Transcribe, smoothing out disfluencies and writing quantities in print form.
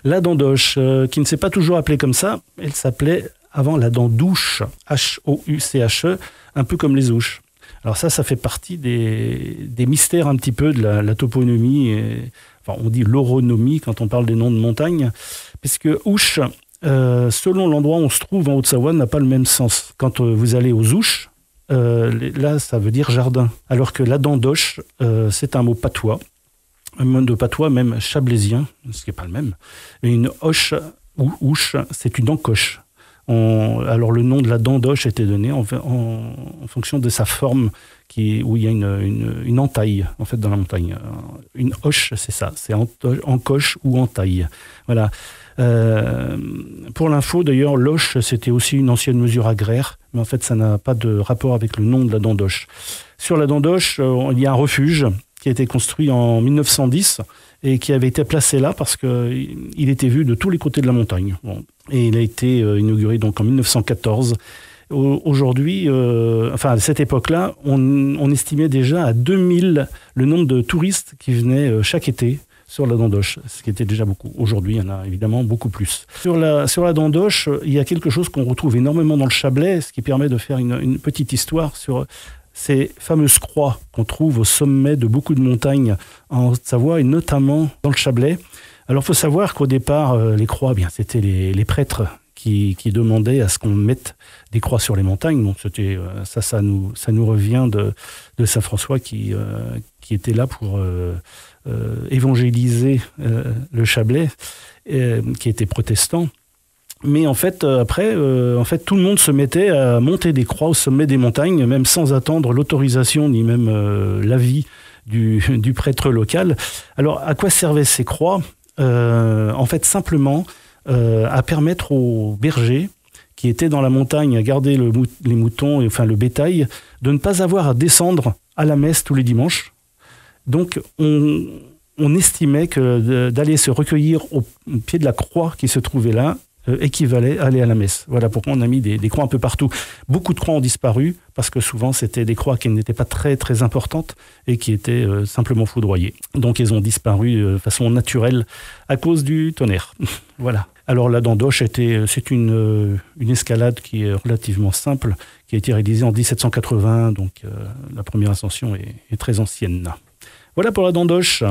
La dent d'Auch, qui ne s'est pas toujours appelée comme ça, elle s'appelait avant la dent d'Ouche, H-O-U-C-H-E, un peu comme les ouches. Alors ça fait partie des mystères un petit peu de la toponymie, enfin on dit l'oronomie quand on parle des noms de montagnes, puisque Ouche, selon l'endroit où on se trouve en Haute-Savoie, n'a pas le même sens. Quand vous allez aux Ouches, là ça veut dire jardin, alors que la dent d'Auch, c'est un mot patois, un mot de patois même chablaisien, ce qui n'est pas le même. Et une hoche ou ouche, c'est une encoche. Alors le nom de la dent d'Auch était donné en fonction de sa forme, où il y a une entaille en fait dans la montagne. Une hoche, c'est ça, c'est encoche ou entaille. Voilà. Pour l'info, d'ailleurs, l'Auch, c'était aussi une ancienne mesure agraire, mais en fait, ça n'a pas de rapport avec le nom de la dent d'Auch. Sur la dent d'Auch, il y a un refuge qui a été construit en 1910 et qui avait été placé là parce qu'il était vu de tous les côtés de la montagne. Bon. Et il a été inauguré donc en 1914. Aujourd'hui, à cette époque-là, on estimait déjà à 2000 le nombre de touristes qui venaient chaque été sur la dent d'Auch, ce qui était déjà beaucoup. Aujourd'hui, il y en a évidemment beaucoup plus. Sur la dent d'Auch, il y a quelque chose qu'on retrouve énormément dans le Chablais, ce qui permet de faire une petite histoire sur ces fameuses croix qu'on trouve au sommet de beaucoup de montagnes en Haute-Savoie et notamment dans le Chablais. Alors, il faut savoir qu'au départ, les croix, c'était les prêtres qui demandaient à ce qu'on mette des croix sur les montagnes. Donc, c'était ça nous revient de saint François qui était là pour évangéliser le Chablais, qui était protestant. Mais en fait, après, tout le monde se mettait à monter des croix au sommet des montagnes, même sans attendre l'autorisation ni même l'avis du prêtre local. Alors, à quoi servaient ces croix ? En fait, simplement à permettre aux bergers qui étaient dans la montagne à garder les moutons, et enfin le bétail, de ne pas avoir à descendre à la messe tous les dimanches. Donc, on estimait que d'aller se recueillir au pied de la croix qui se trouvait là équivalait à aller à la messe. Voilà pourquoi on a mis des croix un peu partout. Beaucoup de croix ont disparu parce que souvent c'était des croix qui n'étaient pas très très importantes et qui étaient simplement foudroyées. Donc elles ont disparu de façon naturelle à cause du tonnerre. Voilà. Alors la dent d'Auch, c'est une escalade qui est relativement simple, qui a été réalisée en 1780, donc la première ascension est très ancienne. Voilà pour la dent d'Auch.